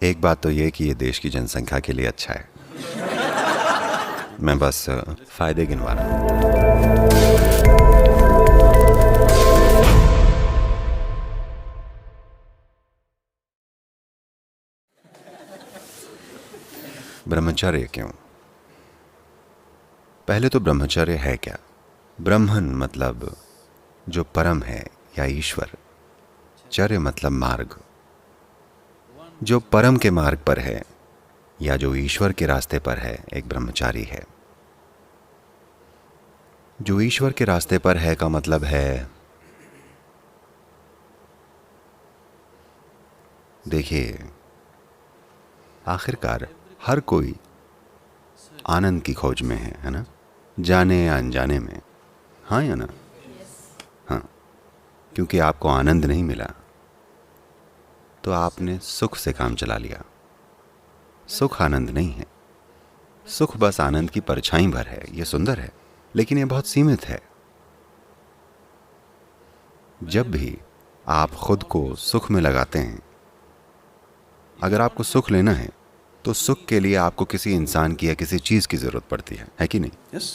एक बात तो ये कि ये देश की जनसंख्या के लिए अच्छा है। मैं बस फायदे गिनवा रहा हूँ। ब्रह्मचर्य क्यों? पहले तो ब्रह्मचर्य है क्या? ब्रह्मन मतलब जो परम है या ईश्वर, चर्य मतलब मार्ग। जो परम के मार्ग पर है या जो ईश्वर के रास्ते पर है, एक ब्रह्मचारी है। जो ईश्वर के रास्ते पर है का मतलब है, देखिए, आखिरकार हर कोई आनंद की खोज में है ना? जाने या अनजाने में, हाँ या ना? हाँ, क्योंकि आपको आनंद नहीं मिला तो आपने सुख से काम चला लिया। सुख आनंद नहीं है। सुख बस आनंद की परछाई भर है। ये सुंदर है, लेकिन ये बहुत सीमित है। जब भी आप खुद को सुख में लगाते हैं, अगर आपको सुख लेना है तो सुख के लिए आपको किसी इंसान की या किसी चीज की जरूरत पड़ती है कि नहीं? Yes.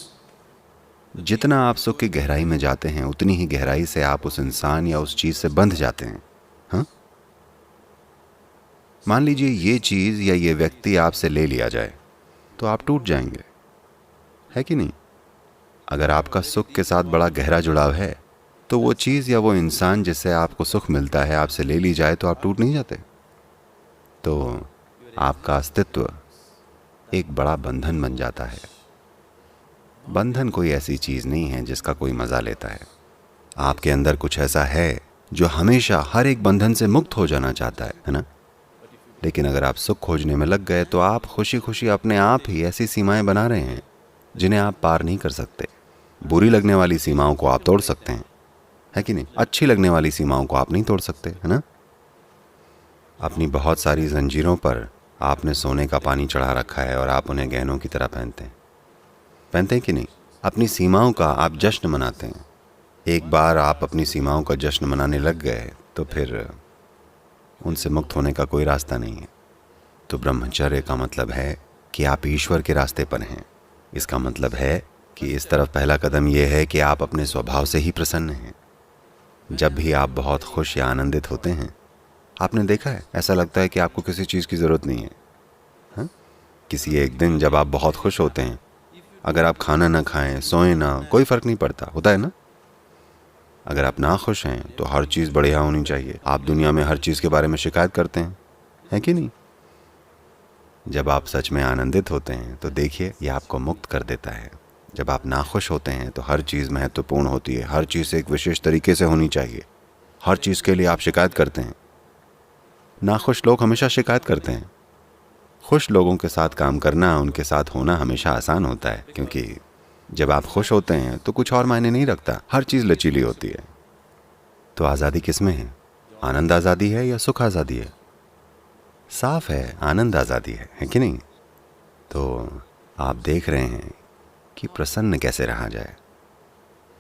जितना आप सुख की गहराई में जाते हैं, उतनी ही गहराई से आप उस इंसान या उस चीज से बंध जाते हैं। हाँ, मान लीजिए ये चीज या ये व्यक्ति आपसे ले लिया जाए तो आप टूट जाएंगे, है कि नहीं? अगर आपका सुख के साथ बड़ा गहरा जुड़ाव है तो वो चीज या वो इंसान जिससे आपको सुख मिलता है आपसे ले ली जाए तो आप टूट नहीं जाते। तो आपका अस्तित्व एक बड़ा बंधन बन जाता है। बंधन कोई ऐसी चीज नहीं है जिसका कोई मजा लेता है। आपके अंदर कुछ ऐसा है जो हमेशा हर एक बंधन से मुक्त हो जाना चाहता है ना? लेकिन अगर आप सुख खोजने में लग गए तो आप खुशी खुशी अपने आप ही ऐसी सीमाएं बना रहे हैं जिन्हें आप पार नहीं कर सकते। बुरी लगने वाली सीमाओं को आप तोड़ सकते हैं, है कि नहीं? अच्छी लगने वाली सीमाओं को आप नहीं तोड़ सकते, है ना? अपनी बहुत सारी जंजीरों पर आपने सोने का पानी चढ़ा रखा है और आप उन्हें गहनों की तरह पहनते हैं कि नहीं? अपनी सीमाओं का आप जश्न मनाते हैं। एक बार आप अपनी सीमाओं का जश्न मनाने लग गए तो फिर उनसे मुक्त होने का कोई रास्ता नहीं है। तो ब्रह्मचर्य का मतलब है कि आप ईश्वर के रास्ते पर हैं। इसका मतलब है कि इस तरफ पहला कदम यह है कि आप अपने स्वभाव से ही प्रसन्न हैं। जब भी आप बहुत खुश या आनंदित होते हैं, आपने देखा है, ऐसा लगता है कि आपको किसी चीज़ की ज़रूरत नहीं है। हाँ? किसी एक दिन जब आप बहुत खुश होते हैं, अगर आप खाना ना खाएं, सोएं ना, कोई फ़र्क नहीं पड़ता, होता है ना? अगर आप ना खुश हैं तो हर चीज़ बढ़िया होनी चाहिए। आप दुनिया में हर चीज़ के बारे में शिकायत करते हैं, है कि नहीं? जब आप सच में आनंदित होते हैं तो देखिए, ये आपको मुक्त कर देता है। जब आप नाखुश होते हैं तो हर चीज़ महत्वपूर्ण होती है। हर चीज़ एक विशेष तरीके से होनी चाहिए। हर चीज़ के लिए आप शिकायत करते हैं। नाखुश लोग हमेशा शिकायत करते हैं। खुश लोगों के साथ काम करना, उनके साथ होना हमेशा आसान होता है, क्योंकि जब आप खुश होते हैं तो कुछ और मायने नहीं रखता, हर चीज़ लचीली होती है। तो आज़ादी किस में है? आनंद आज़ादी है या सुख आज़ादी है? साफ है, आनंद आज़ादी है कि नहीं? तो आप देख रहे हैं कि प्रसन्न कैसे रहा जाए।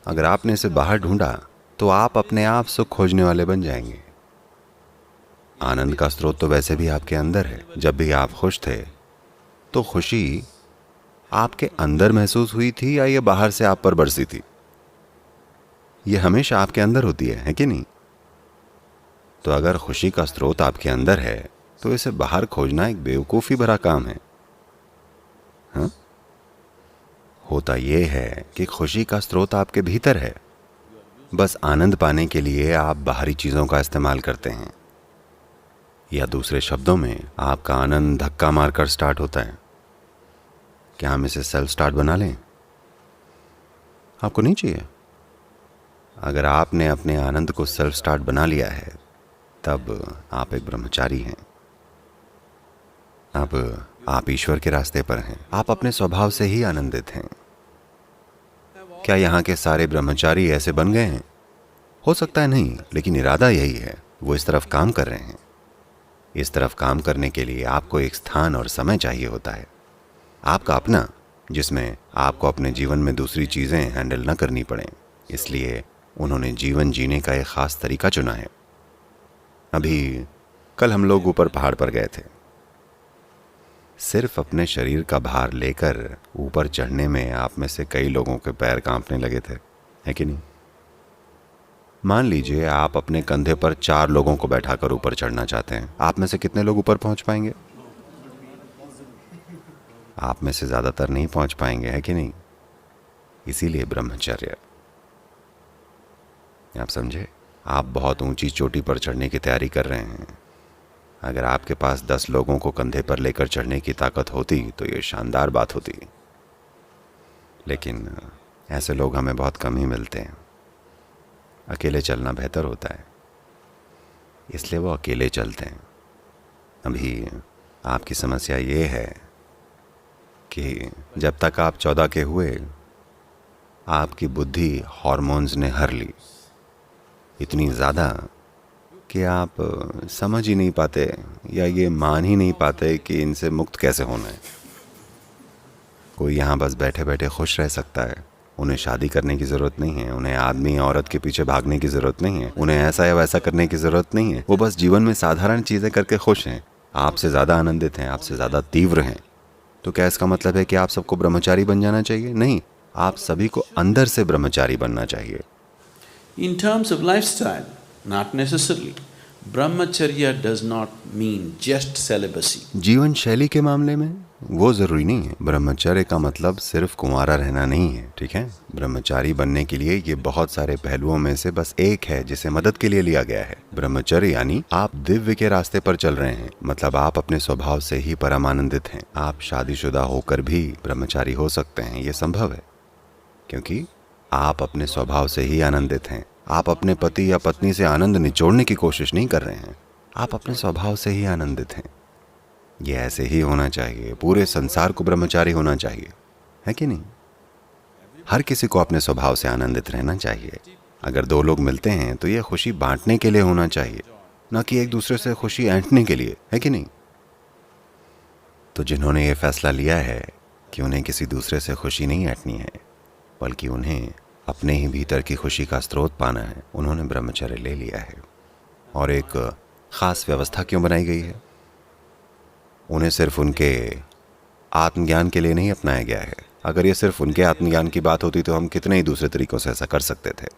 अगर आपने इसे बाहर ढूंढा तो आप अपने आप सुख खोजने वाले बन जाएंगे। आनंद का स्रोत तो वैसे भी आपके अंदर है। जब भी आप खुश थे तो खुशी आपके अंदर महसूस हुई थी या ये बाहर से आप पर बरसी थी? ये हमेशा आपके अंदर होती है कि नहीं? तो अगर खुशी का स्रोत आपके अंदर है तो इसे बाहर खोजना एक बेवकूफ़ी भरा काम है। हाँ? होता यह है कि खुशी का स्रोत आपके भीतर है। बस आनंद पाने के लिए आप बाहरी चीज़ों का इस्तेमाल करते हैं, या दूसरे शब्दों में आपका आनंद धक्का मारकर स्टार्ट होता है। क्या हम इसे सेल्फ स्टार्ट बना लें? आपको नहीं चाहिए। अगर आपने अपने आनंद को सेल्फ स्टार्ट बना लिया है तब आप एक ब्रह्मचारी हैं। अब आप ईश्वर के रास्ते पर हैं। आप अपने स्वभाव से ही आनंदित हैं। क्या यहाँ के सारे ब्रह्मचारी ऐसे बन गए हैं? हो सकता है नहीं, लेकिन इरादा यही है। वो इस तरफ काम कर रहे हैं। इस तरफ काम करने के लिए आपको एक स्थान और समय चाहिए होता है, आपका अपना, जिसमें आपको अपने जीवन में दूसरी चीज़ें हैंडल न करनी पड़ें। इसलिए उन्होंने जीवन जीने का एक ख़ास तरीका चुना है। अभी कल हम लोग ऊपर पहाड़ पर गए थे। सिर्फ अपने शरीर का भार लेकर ऊपर चढ़ने में आप में से कई लोगों के पैर कांपने लगे थे, है कि नहीं? मान लीजिए आप अपने कंधे पर 4 लोगों को बैठाकर ऊपर चढ़ना चाहते हैं। आप में से कितने लोग ऊपर पहुंच पाएंगे? आप में से ज्यादातर नहीं पहुंच पाएंगे, है कि नहीं? इसीलिए ब्रह्मचर्य। आप समझे? आप बहुत ऊंची चोटी पर चढ़ने की तैयारी कर रहे हैं। अगर आपके पास 10 लोगों को कंधे पर लेकर चढ़ने की ताकत होती तो ये शानदार बात होती, लेकिन ऐसे लोग हमें बहुत कम ही मिलते हैं। अकेले चलना बेहतर होता है, इसलिए वो अकेले चलते हैं। अभी आपकी समस्या ये है कि जब तक आप 14 के हुए, आपकी बुद्धि हार्मोन्स ने हर ली, इतनी ज़्यादा कि आप समझ ही नहीं पाते या ये मान ही नहीं पाते कि इनसे मुक्त कैसे होना है। कोई यहाँ बस बैठे बैठे खुश रह सकता है। उन्हें शादी करने की ज़रूरत नहीं है, उन्हें आदमी औरत के पीछे भागने की ज़रूरत नहीं है, उन्हें ऐसा या वैसा करने की ज़रूरत नहीं है। वो बस जीवन में साधारण चीज़ें करके खुश हैं, आपसे ज़्यादा आनंदित हैं, आपसे ज़्यादा तीव्र हैं। तो क्या इसका मतलब है कि आप सबको ब्रह्मचारी बन जाना चाहिए? नहीं, आप सभी को अंदर से ब्रह्मचारी बनना चाहिए। In terms of lifestyle, not necessarily. Brahmacharya does not mean just celibacy. जीवन शैली के मामले में वो जरूरी नहीं है। ब्रह्मचर्य का मतलब सिर्फ कुंवारा रहना नहीं है, ठीक है? ब्रह्मचारी बनने के लिए ये बहुत सारे पहलुओं में से बस एक है जिसे मदद के लिए लिया गया है। ब्रह्मचर्य यानी आप दिव्य के रास्ते पर चल रहे हैं, मतलब आप अपने स्वभाव से ही परम आनंदित हैं। आप शादीशुदा होकर भी ब्रह्मचारी हो सकते हैं, ये संभव है, क्योंकि आप अपने स्वभाव से ही आनंदित हैं। आप अपने पति या पत्नी से आनंद निचोड़ने की कोशिश नहीं कर रहे हैं, आप अपने स्वभाव से ही आनंदित हैं। ये ऐसे ही होना चाहिए। पूरे संसार को ब्रह्मचारी होना चाहिए, है कि नहीं? हर किसी को अपने स्वभाव से आनंदित रहना चाहिए। अगर 2 लोग मिलते हैं तो ये खुशी बांटने के लिए होना चाहिए, न कि एक दूसरे से खुशी ऐंठने के लिए, है कि नहीं? तो जिन्होंने ये फैसला लिया है कि उन्हें किसी दूसरे से खुशी नहीं ऐंठनी है, बल्कि उन्हें अपने ही भीतर की खुशी का स्रोत पाना है, उन्होंने ब्रह्मचर्य ले लिया है। और एक खास व्यवस्था क्यों बनाई गई है? उन्हें सिर्फ उनके आत्मज्ञान के लिए नहीं अपनाया गया है। अगर ये सिर्फ उनके आत्मज्ञान की बात होती तो हम कितने ही दूसरे तरीकों से ऐसा कर सकते थे।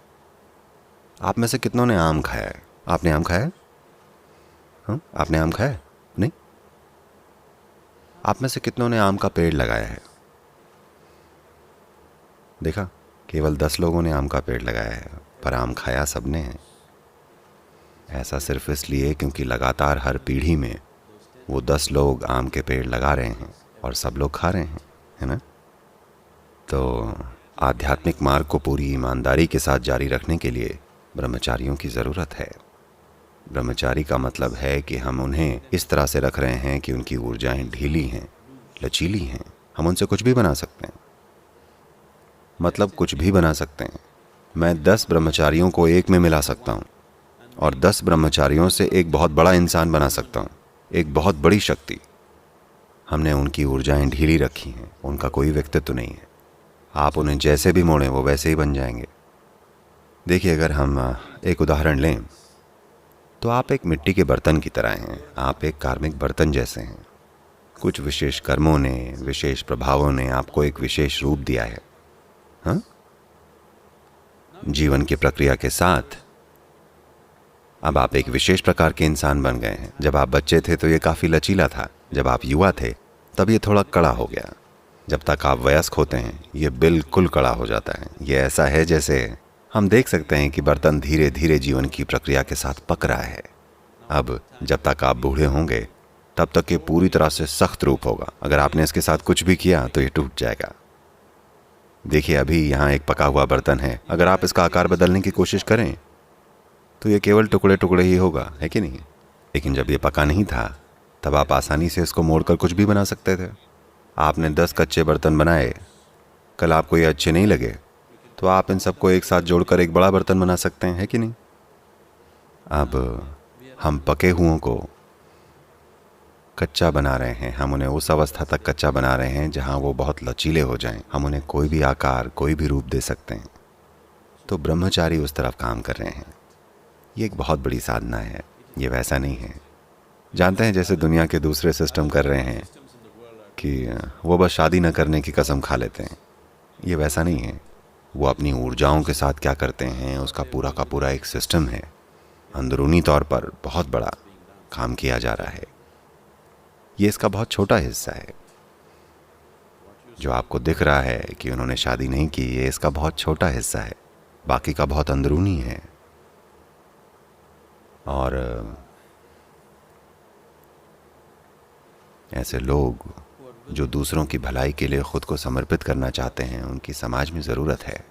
आप में से कितनों ने आम खाया है? आपने आम खाया है? हाँ, आपने आम खाया है? नहीं? आप में से कितनों ने आम का पेड़ लगाया है? देखा, केवल 10 लोगों ने आम का पेड़ लगाया है, पर आम खाया सबने है। ऐसा सिर्फ इसलिए क्योंकि लगातार हर पीढ़ी में वो 10 लोग आम के पेड़ लगा रहे हैं और सब लोग खा रहे हैं, है ना? तो आध्यात्मिक मार्ग को पूरी ईमानदारी के साथ जारी रखने के लिए ब्रह्मचारियों की ज़रूरत है। ब्रह्मचारी का मतलब है कि हम उन्हें इस तरह से रख रहे हैं कि उनकी ऊर्जाएं ढीली हैं, लचीली हैं। हम उनसे कुछ भी बना सकते हैं, मतलब कुछ भी बना सकते हैं। मैं 10 ब्रह्मचारियों को एक में मिला सकता हूँ और 10 ब्रह्मचारियों से एक बहुत बड़ा इंसान बना सकता हूँ, एक बहुत बड़ी शक्ति। हमने उनकी ऊर्जाएं ढीली रखी हैं, उनका कोई व्यक्तित्व नहीं है। आप उन्हें जैसे भी मोड़ें वो वैसे ही बन जाएंगे। देखिए, अगर हम एक उदाहरण लें तो आप एक मिट्टी के बर्तन की तरह हैं। आप एक कार्मिक बर्तन जैसे हैं। कुछ विशेष कर्मों ने, विशेष प्रभावों ने आपको एक विशेष रूप दिया है। हाँ? जीवन की प्रक्रिया के साथ अब आप एक विशेष प्रकार के इंसान बन गए हैं। जब आप बच्चे थे तो ये काफ़ी लचीला था, जब आप युवा थे तब ये थोड़ा कड़ा हो गया, जब तक आप वयस्क होते हैं ये बिल्कुल कड़ा हो जाता है। ये ऐसा है जैसे हम देख सकते हैं कि बर्तन धीरे धीरे जीवन की प्रक्रिया के साथ पक रहा है। अब जब तक आप बूढ़े होंगे तब तक ये पूरी तरह से सख्त रूप होगा। अगर आपने इसके साथ कुछ भी किया तो ये टूट जाएगा। देखिए, अभी यहाँ एक पका हुआ बर्तन है, अगर आप इसका आकार बदलने की कोशिश करें तो ये केवल टुकड़े टुकड़े ही होगा, है कि नहीं? लेकिन जब ये पका नहीं था तब आप आसानी से इसको मोड़कर कुछ भी बना सकते थे। आपने 10 कच्चे बर्तन बनाए, कल आपको ये अच्छे नहीं लगे तो आप इन सबको एक साथ जोड़कर एक बड़ा बर्तन बना सकते हैं, है कि नहीं? अब हम पके हुओं को कच्चा बना रहे हैं। हम उन्हें उस अवस्था तक कच्चा बना रहे हैं जहां वो बहुत लचीले हो जाएं। हम उन्हें कोई भी आकार, कोई भी रूप दे सकते हैं। तो ब्रह्मचारी उस तरफ काम कर रहे हैं। ये एक बहुत बड़ी साधना है, ये वैसा नहीं है। जानते हैं जैसे दुनिया के दूसरे सिस्टम कर रहे हैं, कि वो बस शादी न करने की कसम खा लेते हैं। ये वैसा नहीं है। वो अपनी ऊर्जाओं के साथ क्या करते हैं उसका पूरा का पूरा एक सिस्टम है। अंदरूनी तौर पर बहुत बड़ा काम किया जा रहा है। ये इसका बहुत छोटा हिस्सा है। जो आपको दिख रहा है कि उन्होंने शादी नहीं की, ये इसका बहुत छोटा हिस्सा है। बाकी का बहुत अंदरूनी है। और ऐसे लोग जो दूसरों की भलाई के लिए खुद को समर्पित करना चाहते हैं, उनकी समाज में ज़रूरत है।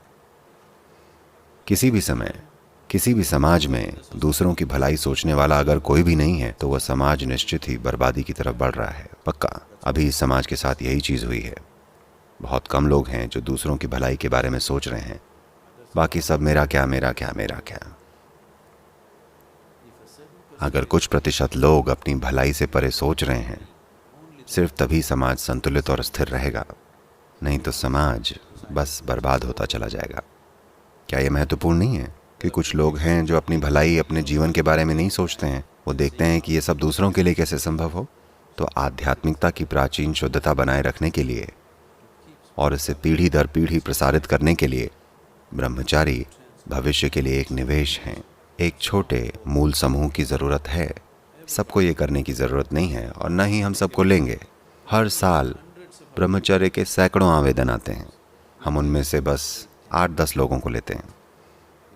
किसी भी समय किसी भी समाज में दूसरों की भलाई सोचने वाला अगर कोई भी नहीं है तो वह समाज निश्चित ही बर्बादी की तरफ बढ़ रहा है। पक्का। अभी इस समाज के साथ यही चीज़ हुई है। बहुत कम लोग हैं जो दूसरों की भलाई के बारे में सोच रहे हैं। बाकी सब मेरा क्या मेरा क्या मेरा क्या। अगर कुछ प्रतिशत लोग अपनी भलाई से परे सोच रहे हैं, सिर्फ तभी समाज संतुलित और स्थिर रहेगा। नहीं तो समाज बस बर्बाद होता चला जाएगा। क्या यह महत्वपूर्ण नहीं है कि कुछ लोग हैं जो अपनी भलाई, अपने जीवन के बारे में नहीं सोचते हैं। वो देखते हैं कि ये सब दूसरों के लिए कैसे संभव हो। तो आध्यात्मिकता की प्राचीन शुद्धता बनाए रखने के लिए और इसे पीढ़ी दर पीढ़ी प्रसारित करने के लिए ब्रह्मचारी भविष्य के लिए एक निवेश हैं। एक छोटे मूल समूह की ज़रूरत है। सबको ये करने की ज़रूरत नहीं है और न ही हम सबको लेंगे। हर साल ब्रह्मचर्य के सैकड़ों आवेदन आते हैं। हम उनमें से बस 8-10 लोगों को लेते हैं।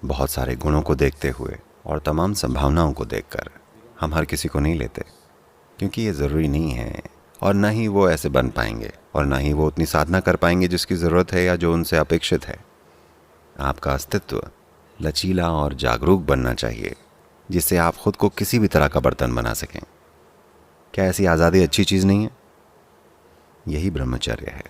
बहुत सारे गुणों को देखते हुए और तमाम संभावनाओं को देखकर हम हर किसी को नहीं लेते, क्योंकि ये ज़रूरी नहीं है और न ही वो ऐसे बन पाएंगे और न ही वो उतनी साधना कर पाएंगे जिसकी ज़रूरत है या जो उनसे अपेक्षित है। आपका अस्तित्व लचीला और जागरूक बनना चाहिए, जिससे आप खुद को किसी भी तरह का बर्तन बना सकें। क्या ऐसी आज़ादी अच्छी चीज़ नहीं है? यही ब्रह्मचर्य है।